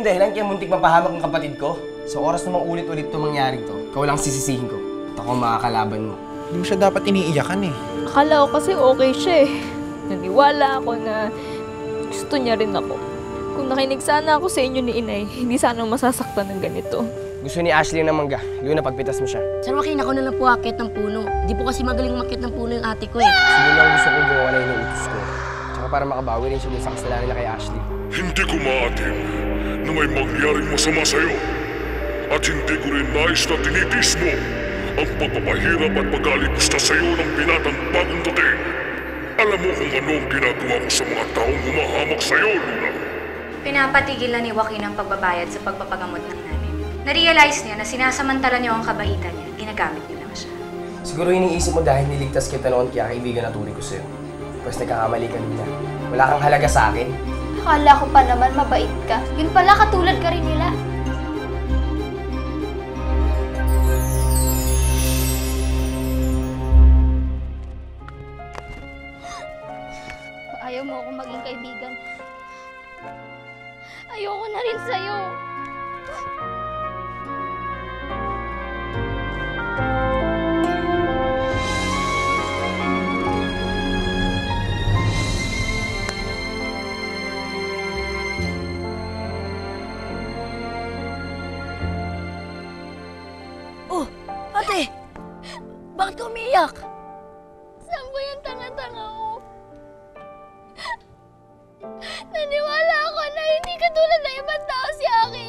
yung dahilan kaya muntik mapahamak ang kapatid ko? Sa oras namang ulit-ulit ito mangyaring to, ikaw lang sisisihin ko. At ako makakalaban mo. Hindi mo siya dapat iniiyakan eh. Akala ko kasi okay siya eh. Naniwala ako na gusto niya rin ako. Kung nakinig sana ako sa inyo ni Inay, hindi sana masasaktan ng ganito. Gusto ni Ashley ng mangga. Luna, pagpitas mo siya. Sir, Joaquin, ako na lang po akit ng puno. Di po kasi magaling umakyat ng puno yung ate ko eh. Sige lang gusto kong gawa na inuutos ko. Tsaka para makabawi rin siya dun sa kasalanan niya kay Ashley. Hindi ko maatim na may mangyaring masama sa'yo. At hindi ko rin nais na tinitis mo ang pagpapahirap at pag-alipusta sa'yo ng binatang bagong dating. Alam mo kung ano ang ginagawa ko sa mga taong humahamak sa'yo, Luna. Pinapatigil na ni Joaquin ang pagbabayad sa pagpapagamot ng nanay. Na-realize niya na sinasamantala niyo ang kabaitan niya, ginagamit niyo lang siya. Siguro iniisip mo dahil niligtas kita noon kaya kaibigan na tuloy ko sa'yo. Tapos nagkakamali ka nila. Wala kang halaga sa akin. Akala ko pa naman mabait ka. Yun pala, katulad ka rin nila. Ayaw mo akong maging kaibigan. Ayoko na rin sa'yo. Oh, ate! Bakit ka umiiyak? Saan ba yung tanga-tanga ko? Naniwala ako na hindi katulad ng ibang tao si Aki.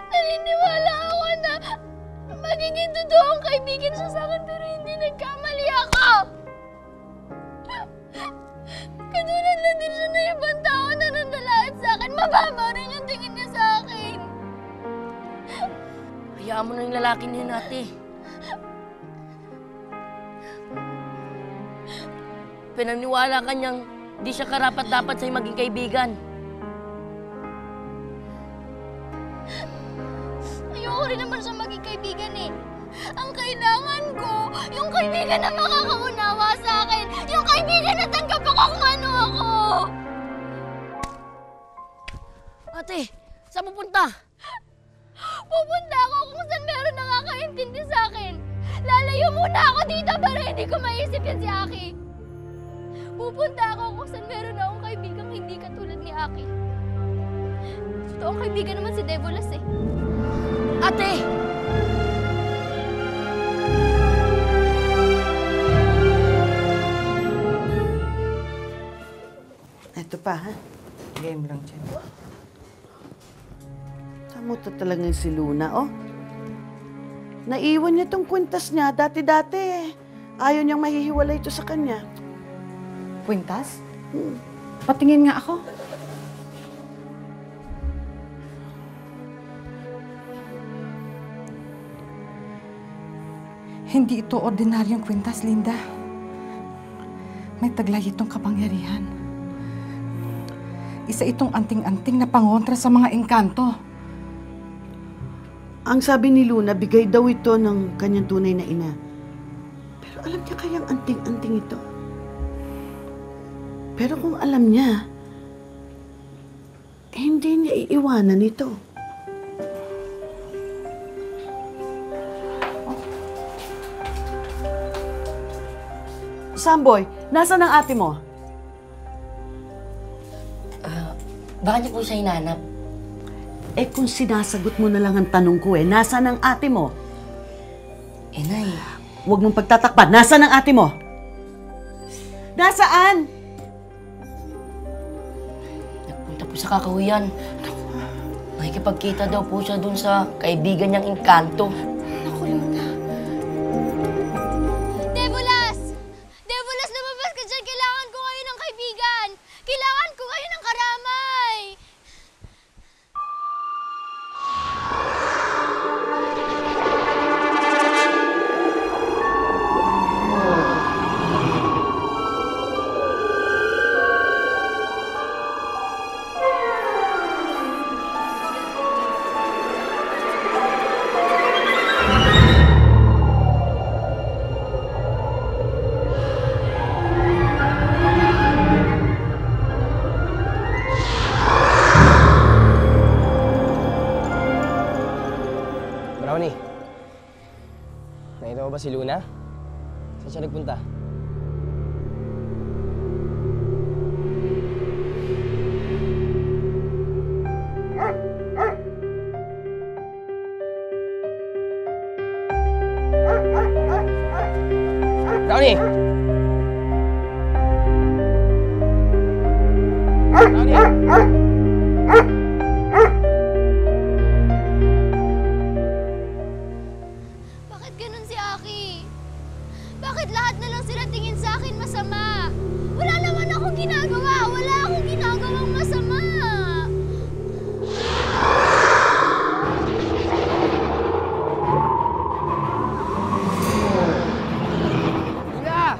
Naniniwala ako na magiging totoong kaibigan siya sa akin pero hindi nagkamali ako. Katulad na din siya ng ibang tao na nandalaat sa akin. Mababa rin yung tingin niya sa akin. Hayaan mo na yung lalaki niya ate. Pinaniwala ka niyang di siya karapat-dapat sa'yo maging kaibigan. Ayoko rin naman siya maging kaibigan eh. Ang kailangan ko, yung kaibigan na makakaunawa sa akin. Yung kaibigan na tanggap ako kung ano ako. Ate, saan pupunta? Pupunta ako kung saan meron nakakaintindi sa akin. Lalayo muna ako dito para hindi ko maisip yan si Aki. Pupunta ako kung saan meron akong kaibigang hindi katulad ni Aki. Totoong kaibigan naman si Devolas eh. Ate! Ito pa, ha? Game lang dyan. Tamo to talaga si Luna, oh. Naiwan niya tong kwintas niya dati-dati. Ayaw niyang mahihiwalay ito sa kanya. Kwintas? Patingin nga ako. Hindi ito ordinaryong kwintas, Linda. May taglay itong kapangyarihan. Isa itong anting-anting na pangontra sa mga engkanto. Ang sabi ni Luna, bigay daw ito ng kanyang tunay na ina. Pero alam niya kayang anting-anting ito? Pero kung alam niya, hindi niya iiwanan ito. Samboy, nasaan ang ate mo? Baka niyo po siya hinanap. Eh kung sinasagot mo na lang ang tanong ko nasaan ang ate mo? Nay. Huwag mong pagtatakpan, nasaan ang ate mo? Nasaan? Nagpunta po sa kakahuyan. Nakikipagkita daw po siya dun sa kaibigan niyang engkanto. Naku, Linda. Devolas! Devolas, lumabas ka dyan! Kailangan ko kayo ng kaibigan! Kailangan ko kayo ng karamay! ba si Luna? Saan siya nagpunta? Brownie! Brownie! Bakit ganun si Aki? Bakit lahat na lang sila tingin sa akin masama? Wala naman akong ginagawa! Wala akong ginagawang masama! Luna!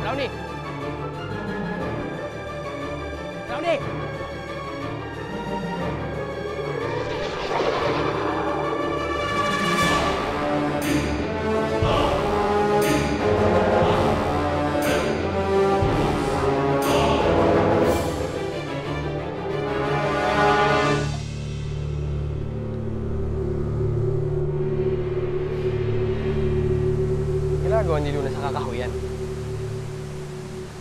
Brownie! Brownie! Ginagawa ni Luna sa kakahuyan.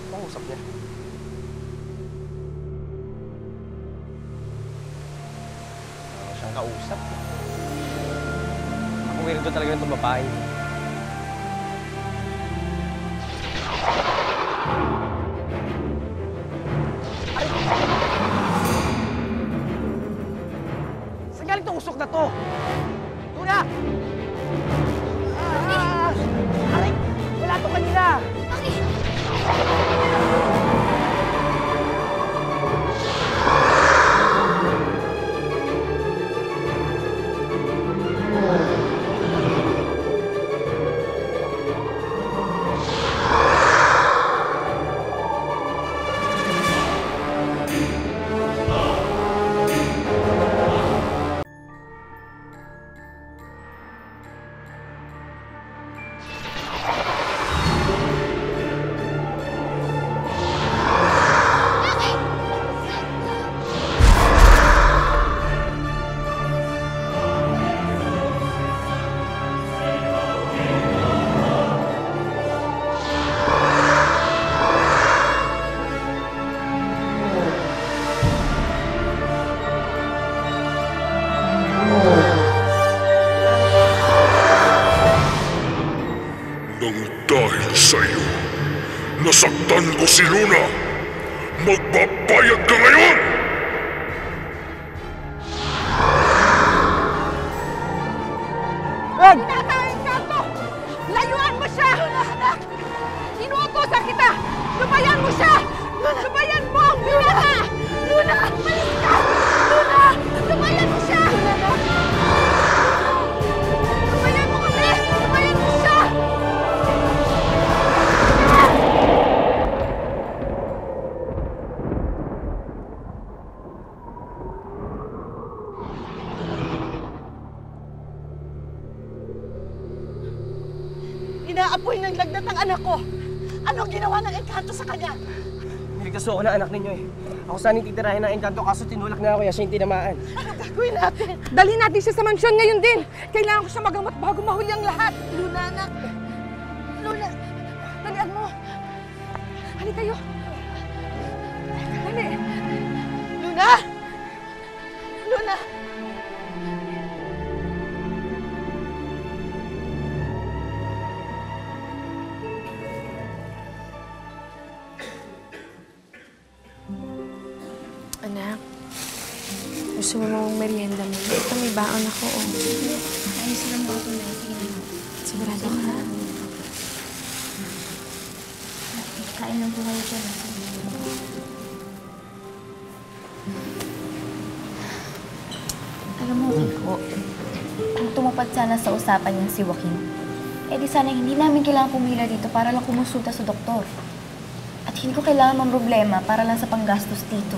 Pangusap niya. Ano siyang kausap? Ako weirdo talaga ng babae. Saan galing itong usok na to? Luna! Aray! Wala to kanina! Aki! Nang dahil sa'yo, nasaktan ko si Luna. Magbabayad ka ngayon! Pinaka-Encanto! Layuan mo siya! Inuutosan kita! Lumayan mo siya! Lumayan mo! Luna! Luna! Malis ka! Luna! Lumayan mo siya! Lumayan mo kami! Lumayan mo siya! Inaapoy ng lagnat ang anak ko. Anong ginawa ng Encanto sa kanya? Niligtas ako ng anak ninyo eh. Ako sana titirahin ng Encanto kaso tinulak na ako kaya siya yung tinamaan. Ano gagawin natin? Dalhin natin siya sa mansyon ngayon din. Kailangan ko siya magamot bago mahuli ang lahat. Luna, anak. Luna, dalian mo. Hali kayo. Dali. Luna! Luna! Anak, gusto mo mong merienda mo? Ito, may baon ako, oh. Ayos lang mo ito na. Sigurado ka? Kain lang po kayo dyan. Alam mo, Kiko, kung tumupad sana sa usapan niyan si Joaquin, eh di sana hindi namin kailangan pumila dito para lang kumonsulta sa doktor. At hindi ko kailangan mamroblema para lang sa panggastos dito.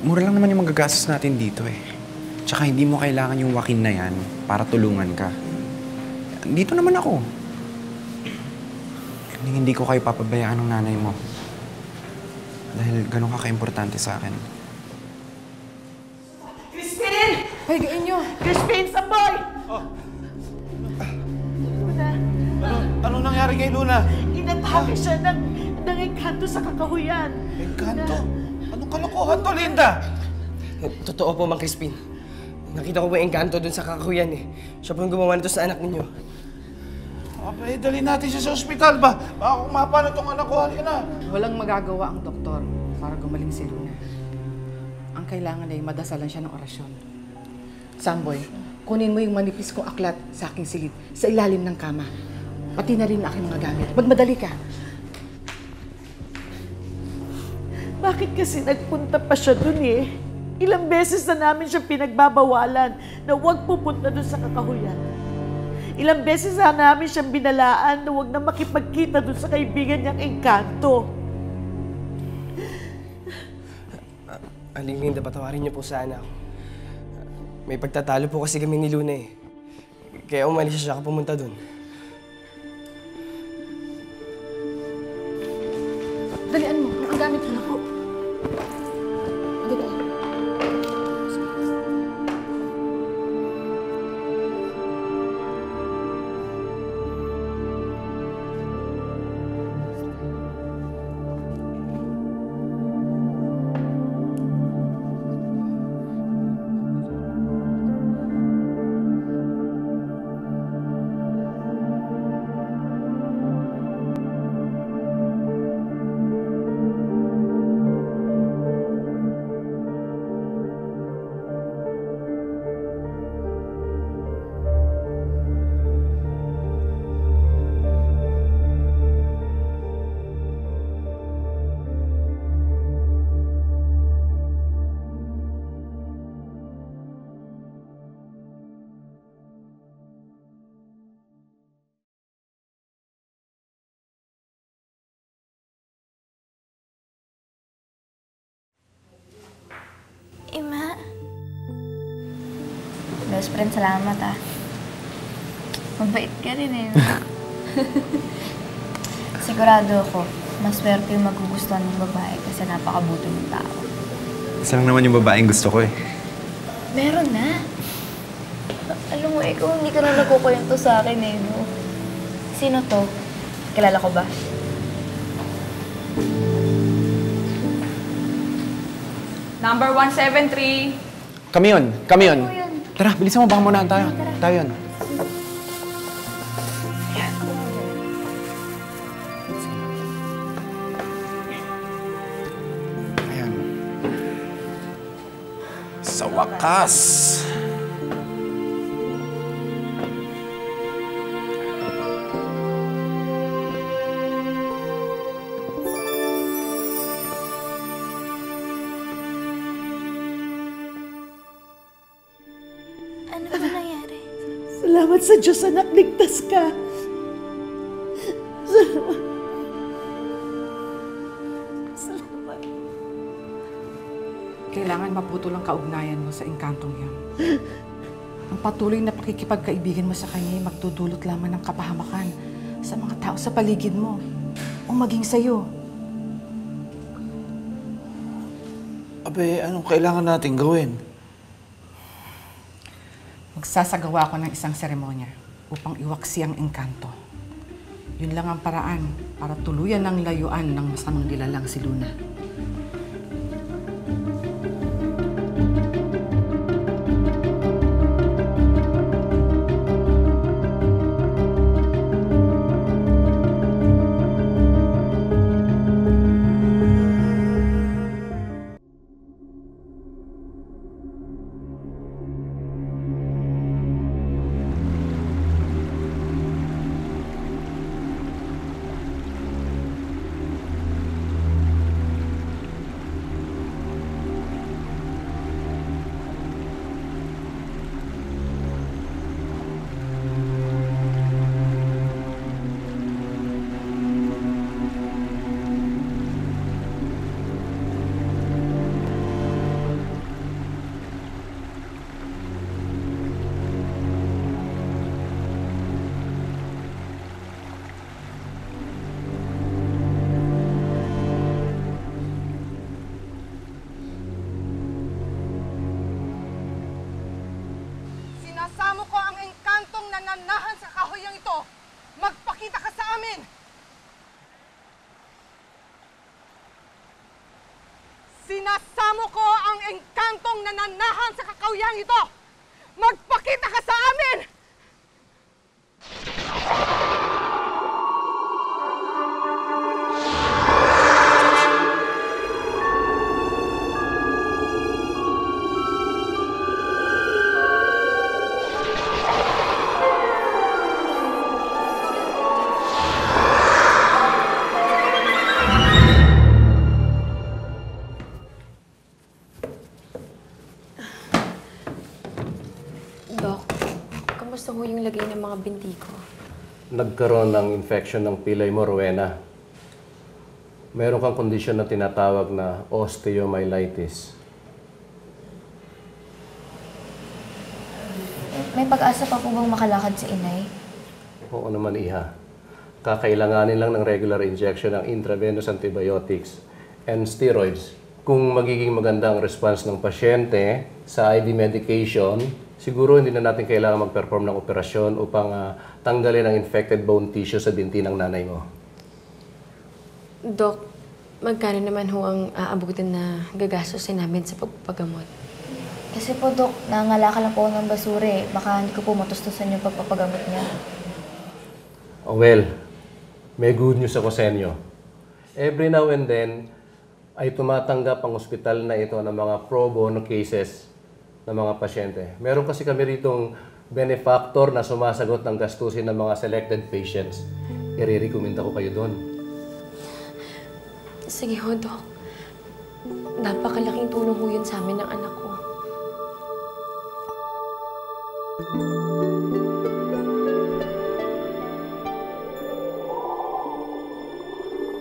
Mura lang naman yung magagastos natin dito eh. Tsaka hindi mo kailangan yung Joaquin na yan para tulungan ka. Dito naman ako. Hindi ko kayo papabayaan ng nanay mo. Dahil ganun ka ka-importante sa akin. Crispin! Pahigain niyo. Crispin, Samboy! Anong nangyari kay Luna? Inatake siya ng engkanto sa kakahuyan. Engkanto? Anong kalokohan to, Linda? Totoo po, Mang Crispin. Nakita ko po yung engkanto dun sa kakahuyan eh. Siya po yung gumawa nito sa anak ninyo. Abay, dali natin siya sa ospital ba? Baka kung mapano tong anak ko, halika na. Walang magagawa ang doktor para gumaling si Luna. Ang kailangan ay madasalan siya ng orasyon. Samboy, kunin mo yung manipis kong aklat sa aking silid, sa ilalim ng kama. Pati na rin ang aking mga gamit. Magmadali ka. Bakit kasi nagpunta pa siya dun eh? Ilang beses na namin siya pinagbabawalan na huwag pupunta dun sa kakahuyan. Ilang beses na namin siyang binalaan na huwag na makipagkita dun sa kaibigan niyang engkanto. Aling Linda, patawarin niyo po sana ako. May pagtatalo po kasi kami ni Luna eh. Kaya umalis siya pumunta dun. Dalian mo. Ang gamit mo na po. Dito. Ima. Best friend, salamat ah. Mabait ka rin eh. Sigurado ako, maswerte yung magugustuhan ng babae kasi napakabuto ng tao. Isa lang naman yung babaeng gusto ko eh. Meron na. Alam mo, ikaw hindi ka na nagkukwento sa akin eh, no? Sino to? Kilala ko ba? Number 173. Kami yun. Kami yun. Tara, bilisan mo. Baka muna tayo. Tayo yun. Ayan. Sa wakas. Ano ba nangyari? Salamat sa Diyos, anak. Ligtas ka. Salamat. Salamat. Kailangan maputol ang kaugnayan mo sa engkantong yan. Ang patuloy na pakikipagkaibigan mo sa kanya ay magdudulot lamang ng kapahamakan sa mga tao sa paligid mo o maging sa'yo. Abe, anong kailangan natin gawin? Magsasagawa ako ng isang seremonya upang iwaksi ang engkanto. Yun lang ang paraan para tuluyan ng layuan ng masamang nilalang si Luna. nananahan sa kahoyang ito, magpakita ka sa amin! Sinasamo ko ang engkantong nananahan sa kakawiyang ito! Magpakita ka sa amin! Dok, kamusta ho yung lagay ng mga binti ko? Nagkaroon ng infection ng pilay mo, Rowena. Meron kang kondisyon na tinatawag na osteomyelitis. May pag-asa pa po bang makalakad si inay? Oo naman, Iha. Kakailanganin lang ng regular injection ng intravenous antibiotics and steroids. Kung magiging maganda ang response ng pasyente sa IV medication, siguro hindi na natin kailangan mag-perform ng operasyon upang tanggalin ang infected bone tissue sa binti ng nanay mo. Dok, magkano naman ho ang aabutin na gagastusin namin sa pagpapagamot? Kasi po, Dok, nangangalakal lang po ako ng basura eh. Baka hindi ko po matustusan yung pagpapagamot niya. Oh, well, may good news ako sa inyo. Every now and then, ay tumatanggap ang ospital na ito ng mga pro bono cases ng mga pasyente. Meron kasi kami ritong benefactor na sumasagot ng gastusin ng mga selected patients. I-recommend ko kayo doon. Sige ho, Dok. Napakalaking tulong ho yun sa amin ng anak ko.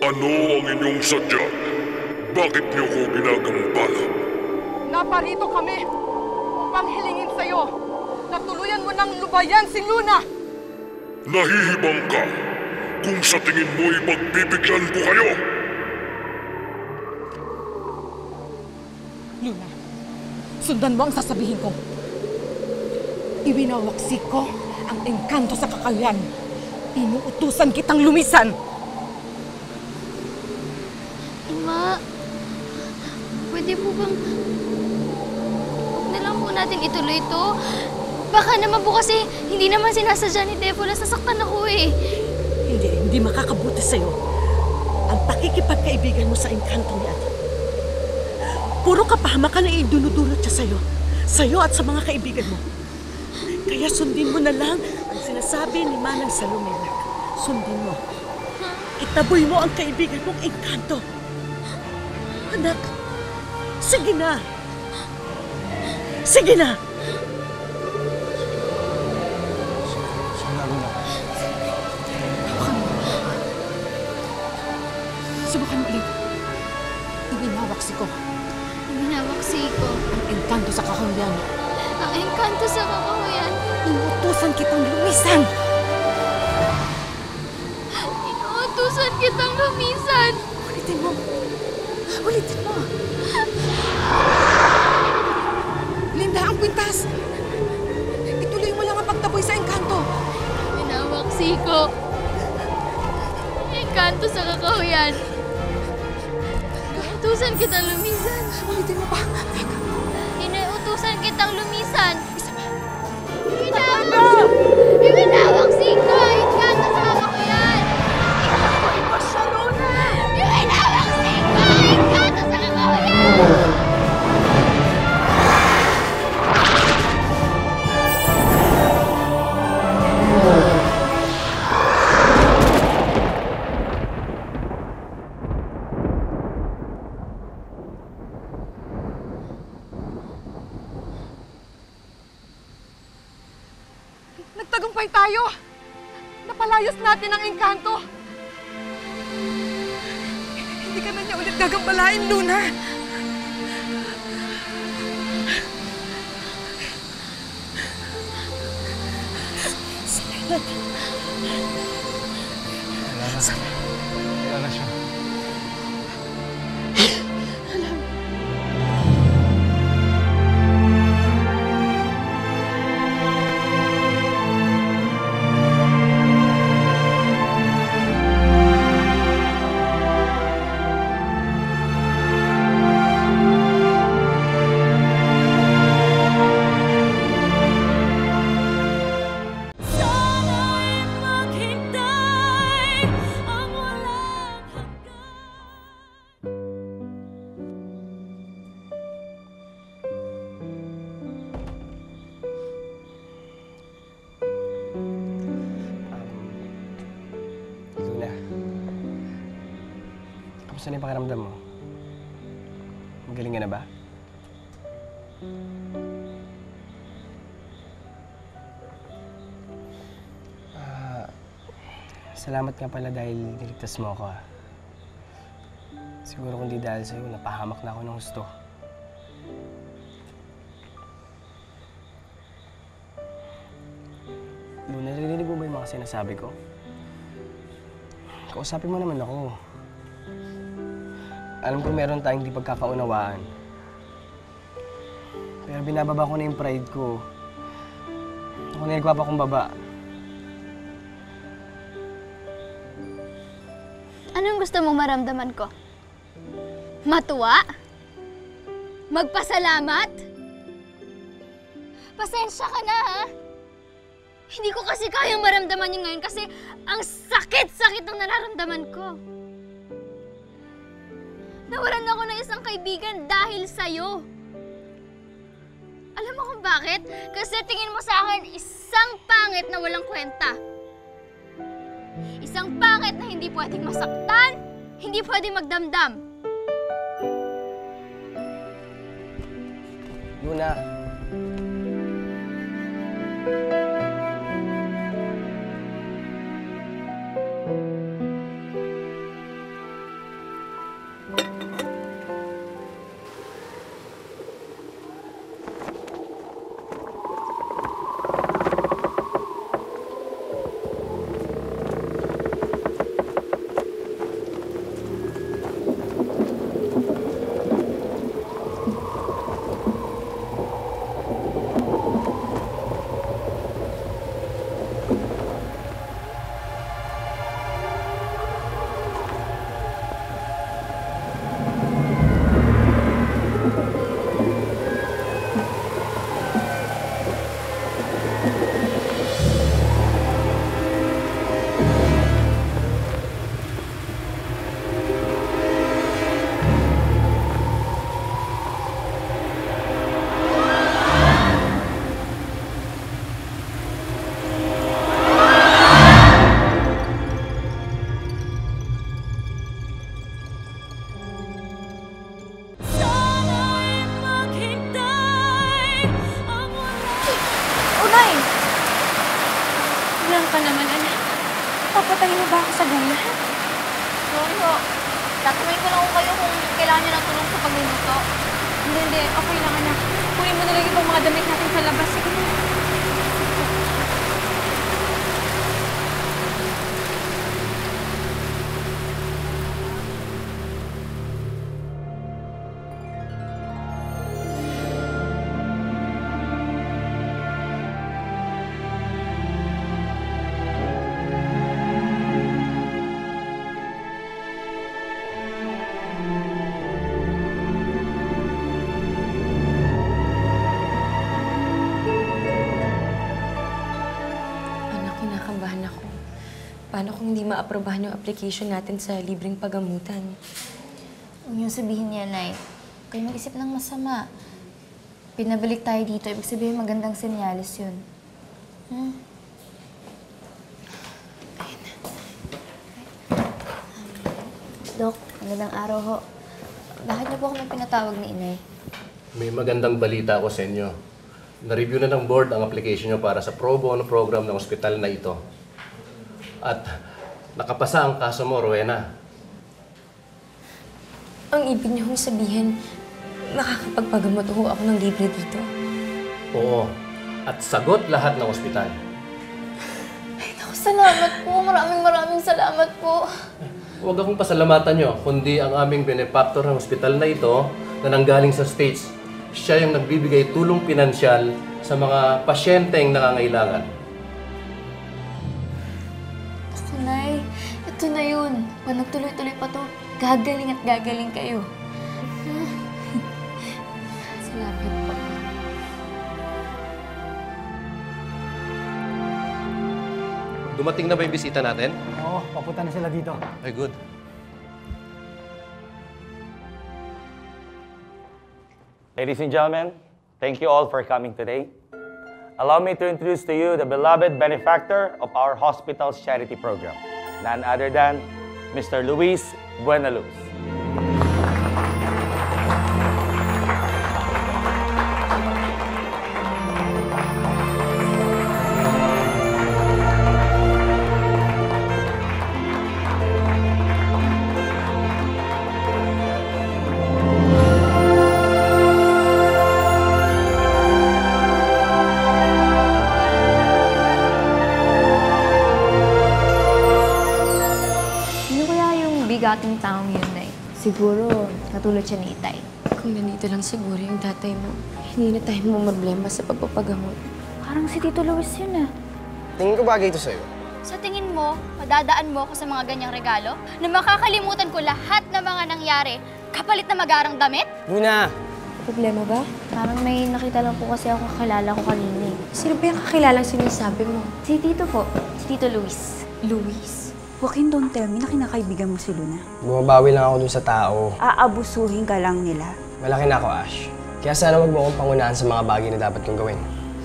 Ano ang inyong sadya? Bakit niyo ko ginagambala? Naparito kami upang hilingin sa'yo na tuluyan mo ng lubayan si Luna! Nahihibang ka kung sa tingin mo'y pagbibigyan ko kayo! Luna, sundan mo ang sasabihin ko. Iwinawaksik ko ang engkanto sa kakayan. Inuutusan kitang lumisan! Ma, pwede po bang... Huwag na lang po natin ituloy ito. Baka naman po kasi hindi naman sinasadya ni Defo na sasaktan ako eh. Hindi makakabuti sa'yo ang pakikipagkaibigan mo sa engkanto niya. Puro kapahamakan ang idunudulot siya sa'yo at sa mga kaibigan mo. Kaya sundin mo na lang ang sinasabi ni Manang Salome. Sundin mo. Itaboy mo ang kaibigan mong engkanto. Anak, sige na. Sige na. Subukan mo ulit. Iwinawaksik ko. Iwinawaksik ko. Ang engkanto sa kakahuyan. Ang engkanto sa kakahuyan. Inuutusan kitang lumisan. Inuutusan kitang lumisan. Ulitin mo. Ulitin mo. Linda, ang kwintas. Ituloy mo lang ang pagtaboy sa engkanto. Iwinawaksik ko. Engkanto sa kakahuyan. Inuutusan kitang lumisan. Ulitin mo pa. Inuutusan kitang lumisan. Isa pa. Iwinawaksik ko! Engkanto sa kakahuyan! Itaboy mo siya, Luna! Iwinawaksik ko! Engkanto sa kakahuyan! Nagtagumpay tayo! Napalayas natin ang engkanto! Hindi ka na niya ulit gagambalain, Luna! Salamat! Wala na siya. Kamusta na yung pakiramdam mo? Magaling ka na ba? Salamat nga pala dahil niligtas mo ako. Siguro kung di dahil sa'yo, napahamak na ako ng husto. Luna, narinig mo ba yung mga sinasabi ko? Kausapin mo naman ako. Alam ko meron tayong di pagkakaunawaan. Pero binababa ko na yung pride ko. Ako na nagpapakumbaba. Anong gusto mong maramdaman ko? Matuwa? Magpasalamat? Pasensya ka na, ha? Hindi ko kasi kayang maramdaman yun ngayon kasi ang sakit-sakit ng nararamdaman ko. Nawalan ako ng isang kaibigan dahil sa'yo. Alam mo kung bakit? Kasi tingin mo sa akin isang pangit na walang kwenta. Isang pangit na hindi pwedeng masaktan, hindi pwedeng magdamdam. Luna. Ilang ka naman, anak. Papatayin mo ba ako sa gula? Sorry ho. Tatawain ko lang ko kayo kung kailangan nyo ng tulong sa pagluluto. Hindi. Okay lang, anak. Kunin mo na lang yung mga damit natin sa labas. Sige na. Paano kung hindi ma-aprobahan yung application natin sa libreng pagamutan? Huwag niyong sabihin niya, Nay. Kayo mag-isip ng masama. Pinabalik tayo dito. Ibig sabihin magandang senyales yun. Dok, magandang araw ho. Bakit niyo po ako pinatawag ni Inay? May magandang balita ako sa inyo. Na-review na ng board ang application nyo para sa pro bono program ng ospital na ito. At nakapasa ang kaso mo, Rowena. Ang ibig niyo sabihin, makakapagpagamot ho ako ng libre dito? Oo. At sagot lahat ng ospital. Ay, naku, salamat po. Maraming salamat po. Huwag akong pasalamatan nyo, kundi ang aming benefactor ng ospital na ito na nanggaling sa States. Siya yung nagbibigay tulong pinansyal sa mga pasyenteng nangangailangan. Nay, ito na yun. Pag nagtuloy-tuloy pa to, gagaling at gagaling kayo. Salamat po. Dumating na ba yung bisita natin? Oo, papunta na sila dito. Ay, good. Ladies and gentlemen, thank you all for coming today. Allow me to introduce to you the beloved benefactor of our hospital's charity program, none other than Mr. Luis Buenaluz. Siguro, katulad siya ni Itay. Kung ganito lang siguro yung tatay mo, hindi na tayo problema sa pagpapagamot. Parang si Tito Luis yun ah. Tingin ko bagay ito sa'yo. Sa tingin mo, madadaan mo ako sa mga ganyang regalo? Na makakalimutan ko lahat ng mga nangyari kapalit na magarang damit? Luna! Problema ba? Parang may nakita lang po kasi ako kakilala ko kanina eh. Sino ba yung kakilalang sinasabi mo? Si Tito po. Si Tito Luis. Luis? Joaquin, don't tell me na kinakaibigan mo si Luna. Bumabawi lang ako dun sa tao. Aabusuhin ka lang nila. Malaki na ako, Ash. Kaya sana wag mo akong pangunahan sa mga bagay na dapat kong gawin.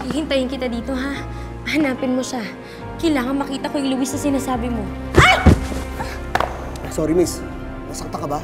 Hihintayin kita dito, ha? Hanapin mo siya. Kailangan makita ko yung Luis na sinasabi mo. Sorry, miss. Nasakta ka ba?